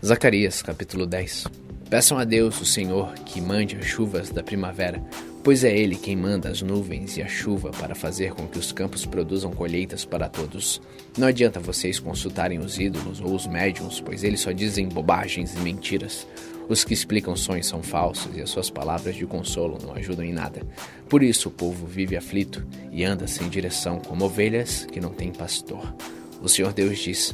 Zacarias, capítulo 10. Peçam a Deus, o Senhor, que mande as chuvas da primavera, pois é Ele quem manda as nuvens e a chuva para fazer com que os campos produzam colheitas para todos. Não adianta vocês consultarem os ídolos ou os médiuns, pois eles só dizem bobagens e mentiras. Os que explicam sonhos são falsos e as suas palavras de consolo não ajudam em nada. Por isso o povo vive aflito e anda sem direção, como ovelhas que não têm pastor. O Senhor Deus diz: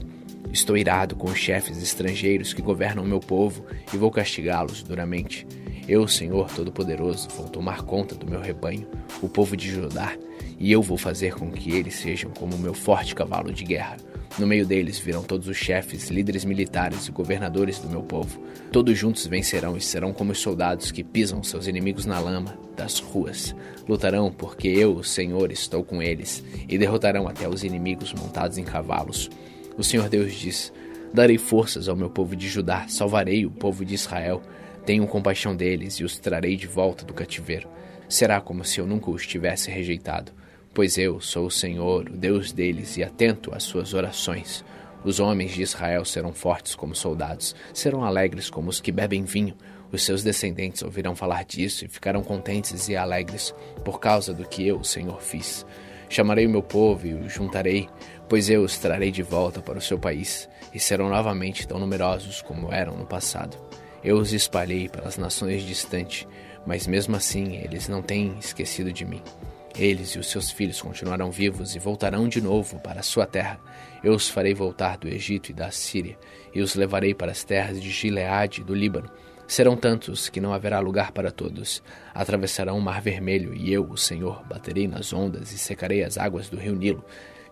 Estou irado com os chefes estrangeiros que governam o meu povo e vou castigá-los duramente. Eu, Senhor Todo-Poderoso, vou tomar conta do meu rebanho, o povo de Judá, e eu vou fazer com que eles sejam como o meu forte cavalo de guerra. No meio deles virão todos os chefes, líderes militares e governadores do meu povo. Todos juntos vencerão e serão como os soldados que pisam seus inimigos na lama das ruas. Lutarão porque eu, o Senhor, estou com eles, e derrotarão até os inimigos montados em cavalos. O Senhor Deus diz: Darei forças ao meu povo de Judá, salvarei o povo de Israel. Tenho compaixão deles e os trarei de volta do cativeiro. Será como se eu nunca os tivesse rejeitado, pois eu sou o Senhor, o Deus deles, e atento às suas orações. Os homens de Israel serão fortes como soldados, serão alegres como os que bebem vinho. Os seus descendentes ouvirão falar disso e ficarão contentes e alegres por causa do que eu, o Senhor, fiz. Chamarei o meu povo e os juntarei, pois eu os trarei de volta para o seu país, e serão novamente tão numerosos como eram no passado. Eu os espalhei pelas nações distantes, mas mesmo assim eles não têm esquecido de mim. Eles e os seus filhos continuarão vivos e voltarão de novo para a sua terra. Eu os farei voltar do Egito e da Síria, e os levarei para as terras de Gileade e do Líbano. Serão tantos que não haverá lugar para todos. Atravessarão o Mar Vermelho, e eu, o Senhor, baterei nas ondas e secarei as águas do rio Nilo.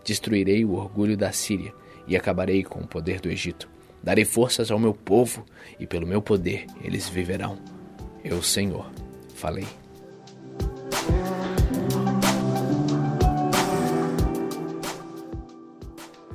Destruirei o orgulho da Síria e acabarei com o poder do Egito. Darei forças ao meu povo, e pelo meu poder eles viverão. Eu, Senhor, falei.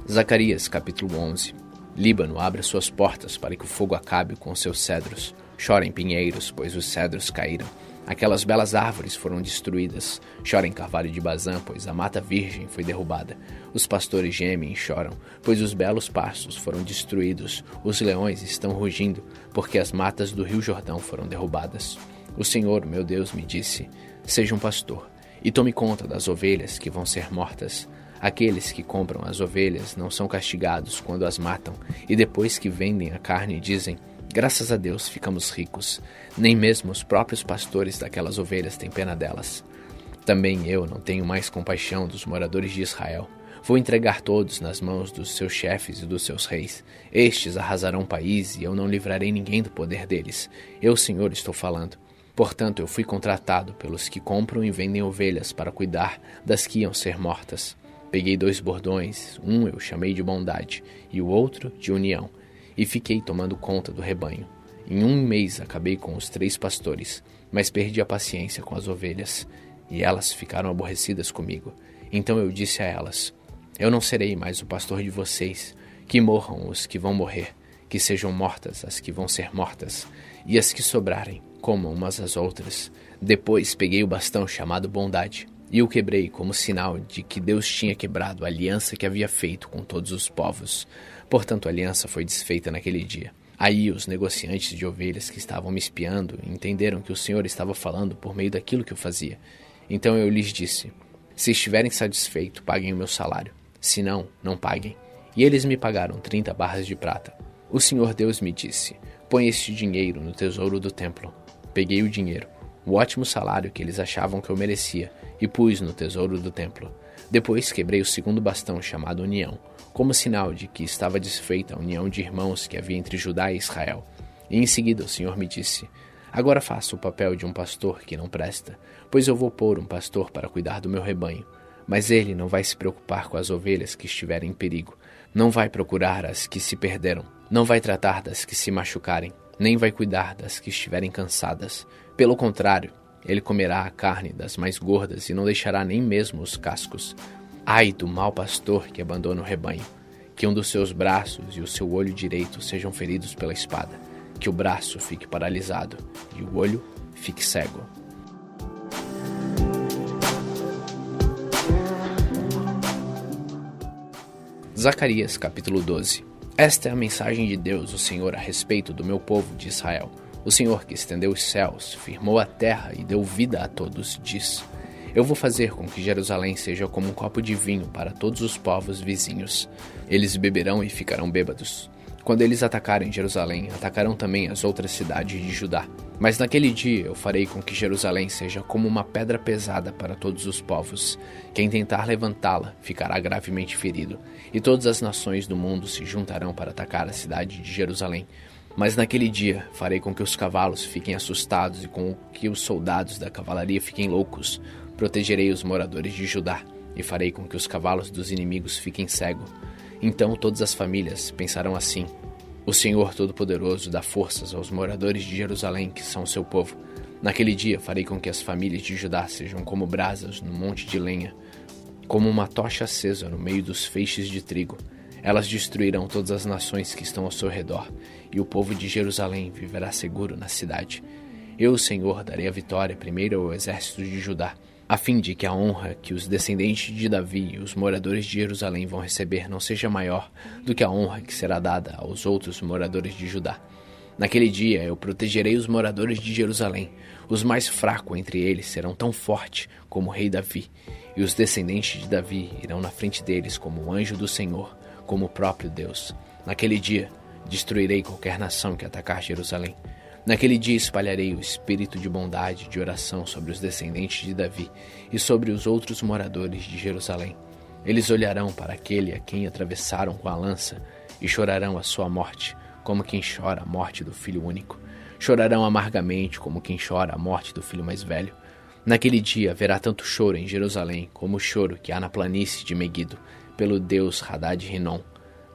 Zacarias, capítulo 11. Líbano abre suas portas para que o fogo acabe com seus cedros. Chorem pinheiros, pois os cedros caíram. Aquelas belas árvores foram destruídas. Chorem carvalho de Bazã, pois a mata virgem foi derrubada. Os pastores gemem e choram, pois os belos pastos foram destruídos. Os leões estão rugindo, porque as matas do rio Jordão foram derrubadas. O Senhor, meu Deus, me disse: Seja um pastor, e tome conta das ovelhas que vão ser mortas. Aqueles que compram as ovelhas não são castigados quando as matam, e depois que vendem a carne dizem: Graças a Deus ficamos ricos. Nem mesmo os próprios pastores daquelas ovelhas têm pena delas. Também eu não tenho mais compaixão dos moradores de Israel. Vou entregar todos nas mãos dos seus chefes e dos seus reis. Estes arrasarão o país e eu não livrarei ninguém do poder deles. Eu, Senhor, estou falando. Portanto, eu fui contratado pelos que compram e vendem ovelhas para cuidar das que iam ser mortas. Peguei 2 bordões, um eu chamei de bondade e o outro de união, e fiquei tomando conta do rebanho. Em 1 mês acabei com os 3 pastores, mas perdi a paciência com as ovelhas, e elas ficaram aborrecidas comigo. Então eu disse a elas: Eu não serei mais o pastor de vocês. Que morram os que vão morrer, que sejam mortas as que vão ser mortas, e as que sobrarem comam umas às outras. Depois peguei o bastão chamado bondade, e o quebrei como sinal de que Deus tinha quebrado a aliança que havia feito com todos os povos. Portanto, a aliança foi desfeita naquele dia. Aí os negociantes de ovelhas que estavam me espiando entenderam que o Senhor estava falando por meio daquilo que eu fazia. Então eu lhes disse: Se estiverem satisfeitos, paguem o meu salário. Se não, não paguem. E eles me pagaram 30 barras de prata. O Senhor Deus me disse: Põe este dinheiro no tesouro do templo. Peguei o dinheiro, o ótimo salário que eles achavam que eu merecia, e pus no tesouro do templo. Depois quebrei o 2º bastão chamado União, como sinal de que estava desfeita a união de irmãos que havia entre Judá e Israel. E em seguida o Senhor me disse: Agora faça o papel de um pastor que não presta, pois eu vou pôr um pastor para cuidar do meu rebanho. Mas ele não vai se preocupar com as ovelhas que estiverem em perigo, não vai procurar as que se perderam, não vai tratar das que se machucarem, nem vai cuidar das que estiverem cansadas. Pelo contrário, ele comerá a carne das mais gordas e não deixará nem mesmo os cascos. Ai do mau pastor que abandona o rebanho, que um dos seus braços e o seu olho direito sejam feridos pela espada, que o braço fique paralisado e o olho fique cego. Zacarias, capítulo 12. Esta é a mensagem de Deus, o Senhor, a respeito do meu povo de Israel. O Senhor que estendeu os céus, firmou a terra e deu vida a todos, diz: Eu vou fazer com que Jerusalém seja como um copo de vinho para todos os povos vizinhos. Eles beberão e ficarão bêbados. Quando eles atacarem Jerusalém, atacarão também as outras cidades de Judá. Mas naquele dia eu farei com que Jerusalém seja como uma pedra pesada para todos os povos. Quem tentar levantá-la ficará gravemente ferido, e todas as nações do mundo se juntarão para atacar a cidade de Jerusalém. Mas naquele dia farei com que os cavalos fiquem assustados e com que os soldados da cavalaria fiquem loucos. Protegerei os moradores de Judá e farei com que os cavalos dos inimigos fiquem cegos. Então todas as famílias pensarão assim: O Senhor Todo-Poderoso dá forças aos moradores de Jerusalém, que são seu povo. Naquele dia farei com que as famílias de Judá sejam como brasas no monte de lenha, como uma tocha acesa no meio dos feixes de trigo. Elas destruirão todas as nações que estão ao seu redor, e o povo de Jerusalém viverá seguro na cidade. Eu, o Senhor, darei a vitória primeiro ao exército de Judá, a fim de que a honra que os descendentes de Davi e os moradores de Jerusalém vão receber não seja maior do que a honra que será dada aos outros moradores de Judá. Naquele dia eu protegerei os moradores de Jerusalém. Os mais fracos entre eles serão tão fortes como o rei Davi, e os descendentes de Davi irão na frente deles como o anjo do Senhor, como o próprio Deus. Naquele dia destruirei qualquer nação que atacar Jerusalém. Naquele dia espalharei o espírito de bondade e de oração sobre os descendentes de Davi e sobre os outros moradores de Jerusalém. Eles olharão para aquele a quem atravessaram com a lança e chorarão a sua morte, como quem chora a morte do filho único. Chorarão amargamente, como quem chora a morte do filho mais velho. Naquele dia haverá tanto choro em Jerusalém como o choro que há na planície de Meguido, pelo Deus Hadad-Rinom.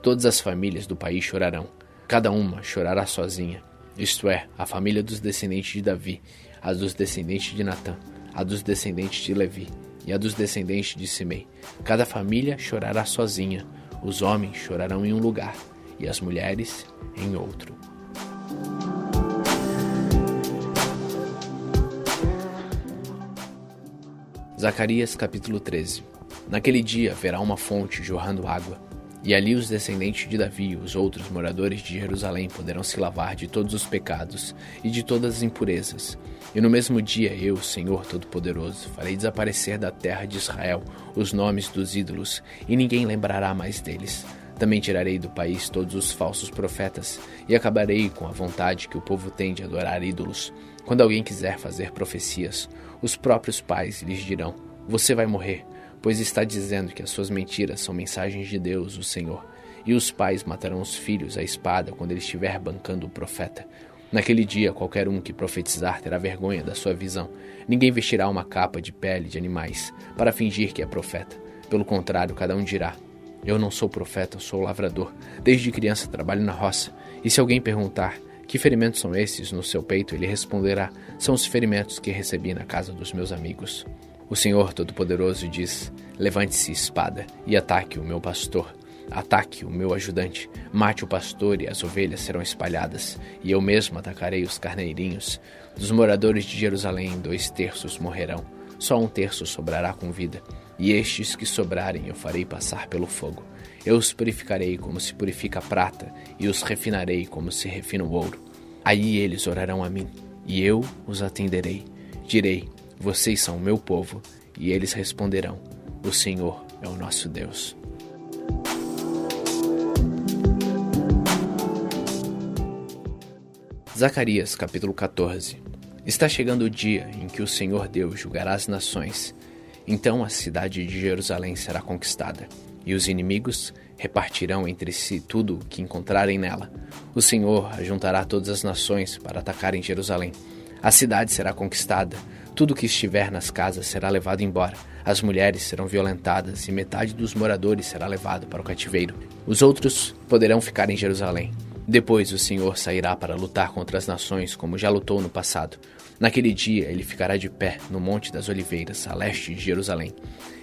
Todas as famílias do país chorarão, cada uma chorará sozinha. Isto é, a família dos descendentes de Davi, a dos descendentes de Natã, a dos descendentes de Levi e a dos descendentes de Simei. Cada família chorará sozinha, os homens chorarão em um lugar e as mulheres em outro. Zacarias capítulo 13. Naquele dia haverá uma fonte jorrando água, e ali os descendentes de Davi e os outros moradores de Jerusalém poderão se lavar de todos os pecados e de todas as impurezas. E no mesmo dia eu, Senhor Todo-Poderoso, farei desaparecer da terra de Israel os nomes dos ídolos, e ninguém lembrará mais deles. Também tirarei do país todos os falsos profetas, e acabarei com a vontade que o povo tem de adorar ídolos. Quando alguém quiser fazer profecias, os próprios pais lhes dirão: Você vai morrer, pois está dizendo que as suas mentiras são mensagens de Deus, o Senhor. E os pais matarão os filhos à espada quando ele estiver bancando o profeta. Naquele dia, qualquer um que profetizar terá vergonha da sua visão. Ninguém vestirá uma capa de pele de animais para fingir que é profeta. Pelo contrário, cada um dirá: Eu não sou profeta, eu sou lavrador. Desde criança trabalho na roça. E se alguém perguntar: Que ferimentos são esses no seu peito? Ele responderá: São os ferimentos que recebi na casa dos meus amigos. O Senhor Todo-Poderoso diz: Levante-se, espada, e ataque o meu pastor. Ataque o meu ajudante. Mate o pastor e as ovelhas serão espalhadas. E eu mesmo atacarei os carneirinhos. Dos moradores de Jerusalém, 2/3 morrerão. Só 1/3 sobrará com vida. E estes que sobrarem eu farei passar pelo fogo. Eu os purificarei como se purifica a prata, e os refinarei como se refina o ouro. Aí eles orarão a mim, e eu os atenderei. Direi: Vocês são o meu povo, e eles responderão: O Senhor é o nosso Deus. Zacarias capítulo 14. Está chegando o dia em que o Senhor Deus julgará as nações. Então a cidade de Jerusalém será conquistada, e os inimigos repartirão entre si tudo o que encontrarem nela. O Senhor ajuntará todas as nações para atacarem Jerusalém. A cidade será conquistada, tudo que estiver nas casas será levado embora. As mulheres serão violentadas e metade dos moradores será levado para o cativeiro. Os outros poderão ficar em Jerusalém. Depois o Senhor sairá para lutar contra as nações como já lutou no passado. Naquele dia ele ficará de pé no Monte das Oliveiras, a leste de Jerusalém.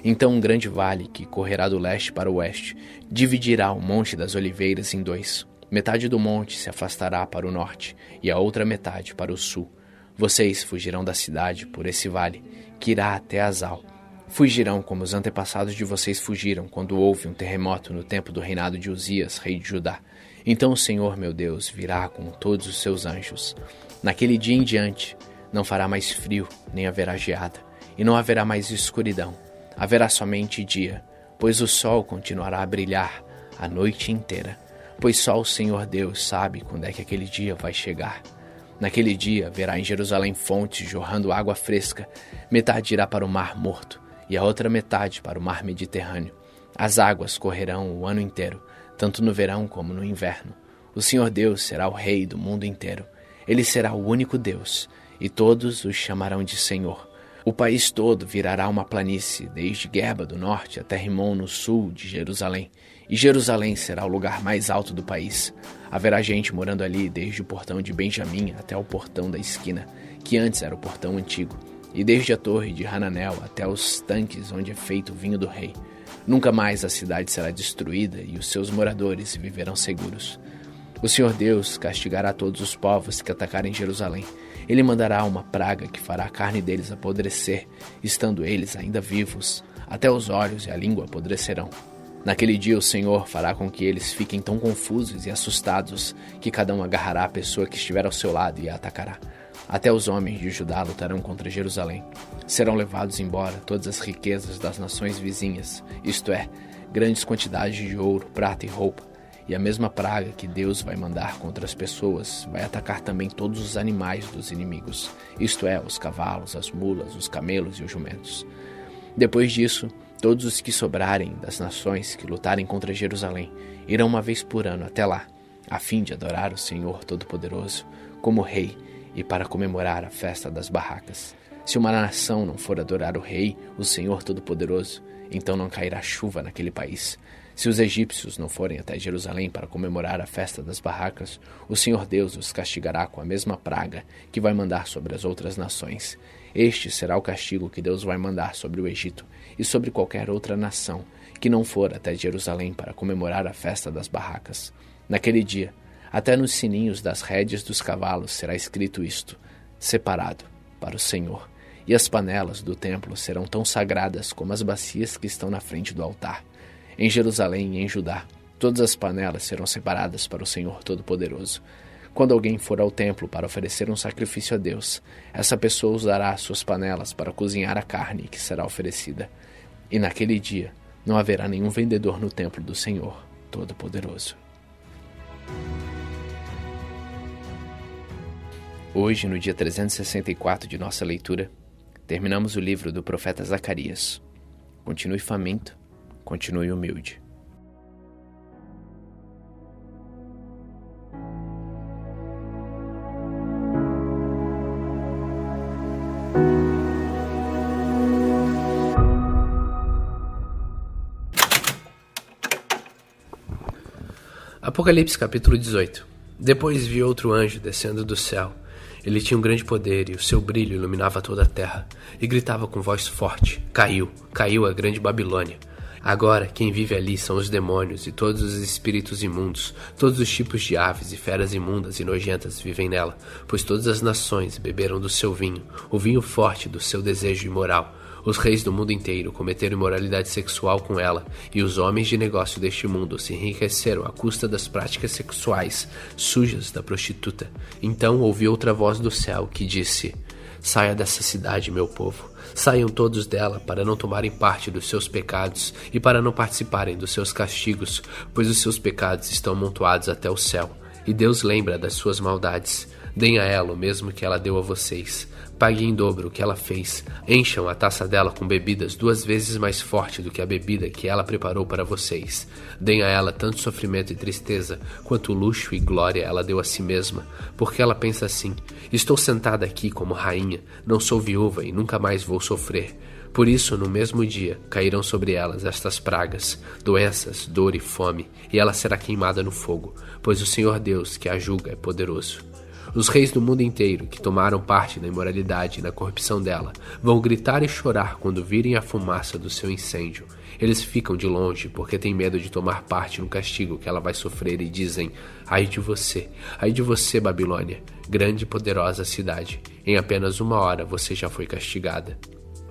Então um grande vale que correrá do leste para o oeste dividirá o Monte das Oliveiras em 2. Metade do monte se afastará para o norte e a outra metade para o sul. Vocês fugirão da cidade por esse vale, que irá até Azal. Fugirão como os antepassados de vocês fugiram quando houve um terremoto no tempo do reinado de Uzias, rei de Judá. Então o Senhor, meu Deus, virá com todos os seus anjos. Naquele dia em diante, não fará mais frio, nem haverá geada, e não haverá mais escuridão. Haverá somente dia, pois o sol continuará a brilhar a noite inteira, pois só o Senhor Deus sabe quando é que aquele dia vai chegar. Naquele dia haverá em Jerusalém fontes jorrando água fresca, metade irá para o mar morto, e a outra metade para o mar Mediterrâneo. As águas correrão o ano inteiro, tanto no verão como no inverno. O Senhor Deus será o Rei do mundo inteiro. Ele será o único Deus, e todos os chamarão de Senhor. O país todo virará uma planície, desde Gueba do norte até Rimon no sul de Jerusalém. E Jerusalém será o lugar mais alto do país. Haverá gente morando ali desde o portão de Benjamim até o portão da esquina, que antes era o portão antigo, e desde a torre de Hananel até os tanques onde é feito o vinho do rei. Nunca mais a cidade será destruída e os seus moradores viverão seguros. O Senhor Deus castigará todos os povos que atacarem Jerusalém. Ele mandará uma praga que fará a carne deles apodrecer, estando eles ainda vivos. Até os olhos e a língua apodrecerão. Naquele dia o Senhor fará com que eles fiquem tão confusos e assustados que cada um agarrará a pessoa que estiver ao seu lado e a atacará. Até os homens de Judá lutarão contra Jerusalém. Serão levados embora todas as riquezas das nações vizinhas, isto é, grandes quantidades de ouro, prata e roupa. E a mesma praga que Deus vai mandar contra as pessoas vai atacar também todos os animais dos inimigos, isto é, os cavalos, as mulas, os camelos e os jumentos. Depois disso, todos os que sobrarem das nações que lutarem contra Jerusalém irão uma vez por ano até lá, a fim de adorar o Senhor Todo-Poderoso como Rei e para comemorar a festa das barracas. Se uma nação não for adorar o Rei, o Senhor Todo-Poderoso, então não cairá chuva naquele país. Se os egípcios não forem até Jerusalém para comemorar a festa das barracas, o Senhor Deus os castigará com a mesma praga que vai mandar sobre as outras nações. Este será o castigo que Deus vai mandar sobre o Egito e sobre qualquer outra nação que não for até Jerusalém para comemorar a festa das barracas. Naquele dia, até nos sininhos das rédeas dos cavalos será escrito isto: separado para o Senhor. E as panelas do templo serão tão sagradas como as bacias que estão na frente do altar. Em Jerusalém e em Judá, todas as panelas serão separadas para o Senhor Todo-Poderoso. Quando alguém for ao templo para oferecer um sacrifício a Deus, essa pessoa usará as suas panelas para cozinhar a carne que será oferecida. E naquele dia não haverá nenhum vendedor no templo do Senhor Todo-Poderoso. Hoje, no dia 364 de nossa leitura, terminamos o livro do profeta Zacarias. Continue faminto, continue humilde. Apocalipse capítulo 18. Depois vi outro anjo descendo do céu. Ele tinha um grande poder e o seu brilho iluminava toda a terra. E gritava com voz forte: Caiu a grande Babilônia. Agora quem vive ali são os demônios e todos os espíritos imundos. Todos os tipos de aves e feras imundas e nojentas vivem nela, pois todas as nações beberam do seu vinho, o vinho forte do seu desejo imoral. Os reis do mundo inteiro cometeram imoralidade sexual com ela, e os homens de negócio deste mundo se enriqueceram à custa das práticas sexuais sujas da prostituta. Então ouvi outra voz do céu que disse: Saia dessa cidade, meu povo. Saiam todos dela para não tomarem parte dos seus pecados e para não participarem dos seus castigos, pois os seus pecados estão amontoados até o céu, e Deus lembra das suas maldades. Deem a ela o mesmo que ela deu a vocês. Paguem em dobro o que ela fez. Encham a taça dela com bebidas 2 vezes mais forte do que a bebida que ela preparou para vocês. Deem a ela tanto sofrimento e tristeza, quanto luxo e glória ela deu a si mesma, porque ela pensa assim: estou sentada aqui como rainha, não sou viúva e nunca mais vou sofrer. Por isso, no mesmo dia, cairão sobre elas estas pragas, doenças, dor e fome, e ela será queimada no fogo, pois o Senhor Deus que a julga é poderoso. Os reis do mundo inteiro, que tomaram parte na imoralidade e na corrupção dela, vão gritar e chorar quando virem a fumaça do seu incêndio. Eles ficam de longe porque têm medo de tomar parte no castigo que ela vai sofrer e dizem: ai de você, Babilônia, grande e poderosa cidade. Em apenas 1 hora você já foi castigada.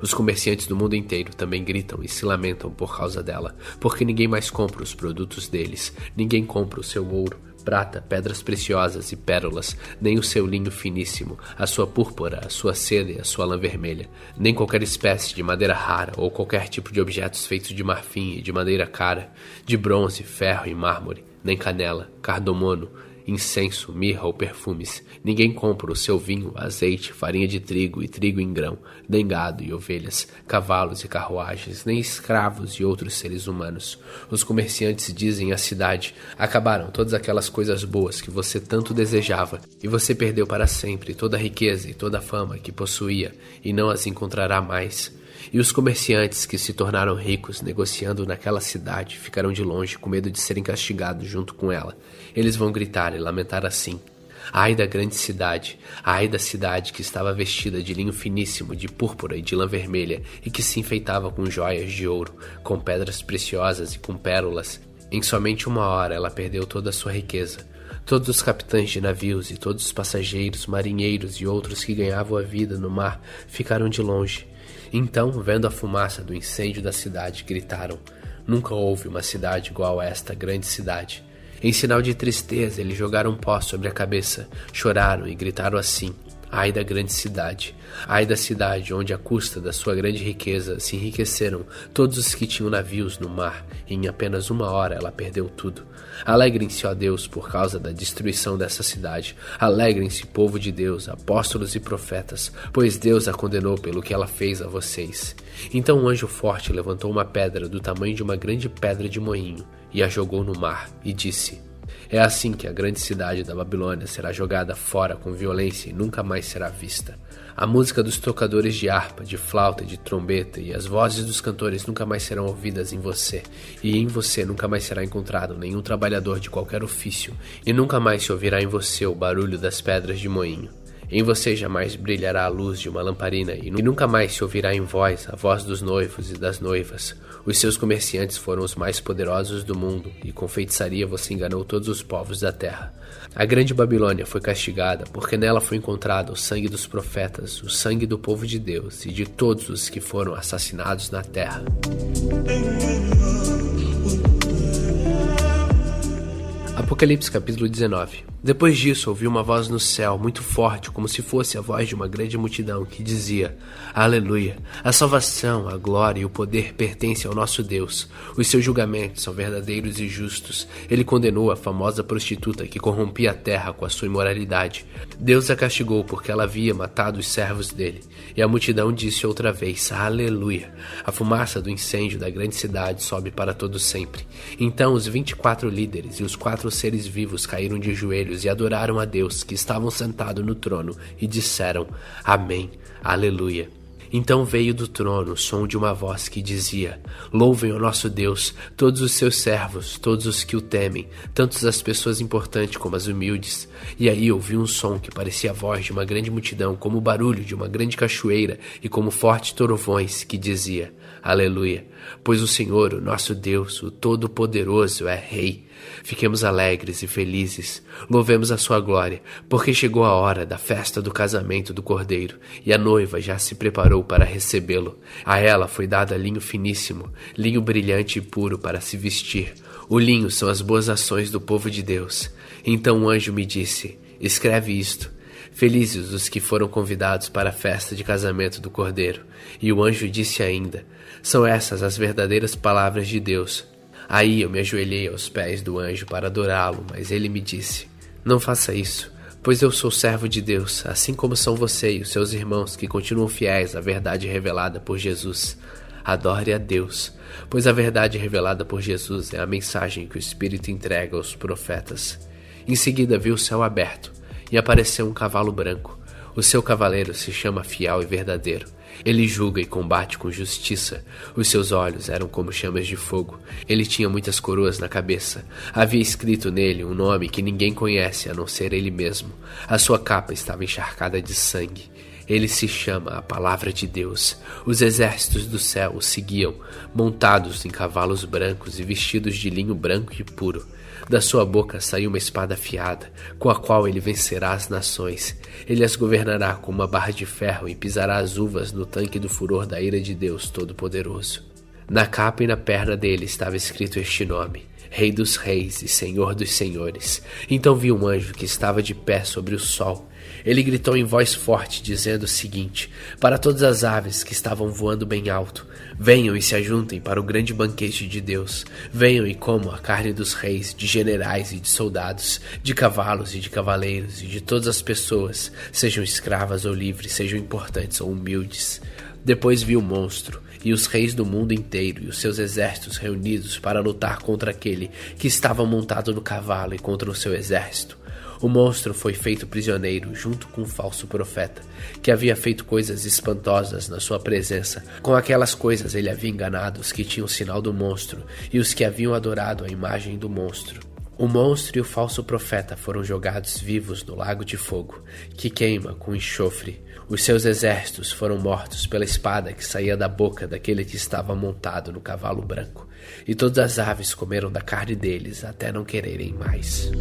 Os comerciantes do mundo inteiro também gritam e se lamentam por causa dela, porque ninguém mais compra os produtos deles, ninguém compra o seu ouro, prata, pedras preciosas e pérolas, nem o seu linho finíssimo, a sua púrpura, a sua seda e a sua lã vermelha, nem qualquer espécie de madeira rara ou qualquer tipo de objetos feitos de marfim e de madeira cara, de bronze, ferro e mármore, nem canela, cardamomo, incenso, mirra ou perfumes. Ninguém compra o seu vinho, azeite, farinha de trigo e trigo em grão, nem gado e ovelhas, cavalos e carruagens, nem escravos e outros seres humanos. Os comerciantes dizem à cidade: acabaram todas aquelas coisas boas que você tanto desejava, e você perdeu para sempre toda a riqueza e toda a fama que possuía, e não as encontrará mais. E os comerciantes que se tornaram ricos negociando naquela cidade ficarão de longe com medo de serem castigados junto com ela. Eles vão gritar e lamentar assim: ai da grande cidade, ai da cidade que estava vestida de linho finíssimo, de púrpura e de lã vermelha, e que se enfeitava com joias de ouro, com pedras preciosas e com pérolas. Em somente uma hora ela perdeu toda a sua riqueza. Todos os capitães de navios e todos os passageiros, marinheiros e outros que ganhavam a vida no mar ficaram de longe. Então, vendo a fumaça do incêndio da cidade, gritaram: nunca houve uma cidade igual a esta grande cidade. Em sinal de tristeza, eles jogaram pó sobre a cabeça, choraram e gritaram assim: ai da grande cidade, ai da cidade onde à custa da sua grande riqueza se enriqueceram todos os que tinham navios no mar, e em apenas uma hora ela perdeu tudo. Alegrem-se, ó Deus, por causa da destruição dessa cidade. Alegrem-se, povo de Deus, apóstolos e profetas, pois Deus a condenou pelo que ela fez a vocês. Então um anjo forte levantou uma pedra do tamanho de uma grande pedra de moinho e a jogou no mar, e disse: é assim que a grande cidade da Babilônia será jogada fora com violência e nunca mais será vista. A música dos tocadores de harpa, de flauta e de trombeta e as vozes dos cantores nunca mais serão ouvidas em você, e em você nunca mais será encontrado nenhum trabalhador de qualquer ofício, e nunca mais se ouvirá em você o barulho das pedras de moinho. Em você jamais brilhará a luz de uma lamparina, e nunca mais se ouvirá em vós a voz dos noivos e das noivas. Os seus comerciantes foram os mais poderosos do mundo, e com feitiçaria você enganou todos os povos da terra. A grande Babilônia foi castigada, porque nela foi encontrado o sangue dos profetas, o sangue do povo de Deus e de todos os que foram assassinados na terra. Apocalipse capítulo 19. Depois disso ouvi uma voz no céu, muito forte, como se fosse a voz de uma grande multidão, que dizia: Aleluia! A salvação, a glória e o poder pertencem ao nosso Deus. Os seus julgamentos são verdadeiros e justos. Ele condenou a famosa prostituta que corrompia a terra com a sua imoralidade. Deus a castigou porque ela havia matado os servos dele. E a multidão disse outra vez: Aleluia! A fumaça do incêndio da grande cidade sobe para todo sempre. Então os 24 líderes e os 4 seres vivos caíram de joelhos e adoraram a Deus, que estavam sentados no trono, e disseram: Amém, Aleluia. Então veio do trono o som de uma voz que dizia: Louvem o nosso Deus, todos os seus servos, todos os que o temem, tanto as pessoas importantes como as humildes. E aí ouvi um som que parecia a voz de uma grande multidão, como o barulho de uma grande cachoeira e como fortes trovões, que dizia: Aleluia, pois o Senhor, o nosso Deus, o Todo-Poderoso, é Rei. Fiquemos alegres e felizes, louvemos a sua glória, porque chegou a hora da festa do casamento do Cordeiro, e a noiva já se preparou para recebê-lo. A ela foi dado linho finíssimo, linho brilhante e puro para se vestir. O linho são as boas ações do povo de Deus. Então o anjo me disse: Escreve isto: Felizes os que foram convidados para a festa de casamento do Cordeiro. E o anjo disse ainda: São essas as verdadeiras palavras de Deus. Aí eu me ajoelhei aos pés do anjo para adorá-lo, mas ele me disse: Não faça isso, pois eu sou servo de Deus, assim como são você e os seus irmãos que continuam fiéis à verdade revelada por Jesus. Adore a Deus, pois a verdade revelada por Jesus é a mensagem que o Espírito entrega aos profetas. Em seguida vi o céu aberto, e apareceu um cavalo branco. O seu cavaleiro se chama Fiel e Verdadeiro. Ele julga e combate com justiça. Os seus olhos eram como chamas de fogo. Ele tinha muitas coroas na cabeça. Havia escrito nele um nome que ninguém conhece a não ser ele mesmo. A sua capa estava encharcada de sangue. Ele se chama a Palavra de Deus. Os exércitos do céu o seguiam, montados em cavalos brancos e vestidos de linho branco e puro. Da sua boca saiu uma espada afiada, com a qual ele vencerá as nações. Ele as governará com uma barra de ferro e pisará as uvas no tanque do furor da ira de Deus Todo-Poderoso. Na capa e na perna dele estava escrito este nome: Rei dos Reis e Senhor dos Senhores. Então vi um anjo que estava de pé sobre o sol. Ele gritou em voz forte, dizendo o seguinte para todas as aves que estavam voando bem alto: venham e se ajuntem para o grande banquete de Deus. Venham e comam a carne dos reis, de generais e de soldados, de cavalos e de cavaleiros, e de todas as pessoas, sejam escravas ou livres, sejam importantes ou humildes. Depois vi o monstro e os reis do mundo inteiro e os seus exércitos reunidos para lutar contra aquele que estava montado no cavalo e contra o seu exército. O monstro foi feito prisioneiro junto com o falso profeta, que havia feito coisas espantosas na sua presença. Com aquelas coisas ele havia enganado os que tinham o sinal do monstro e os que haviam adorado a imagem do monstro. O monstro e o falso profeta foram jogados vivos no lago de fogo, que queima com enxofre. Os seus exércitos foram mortos pela espada que saía da boca daquele que estava montado no cavalo branco. E todas as aves comeram da carne deles até não quererem mais.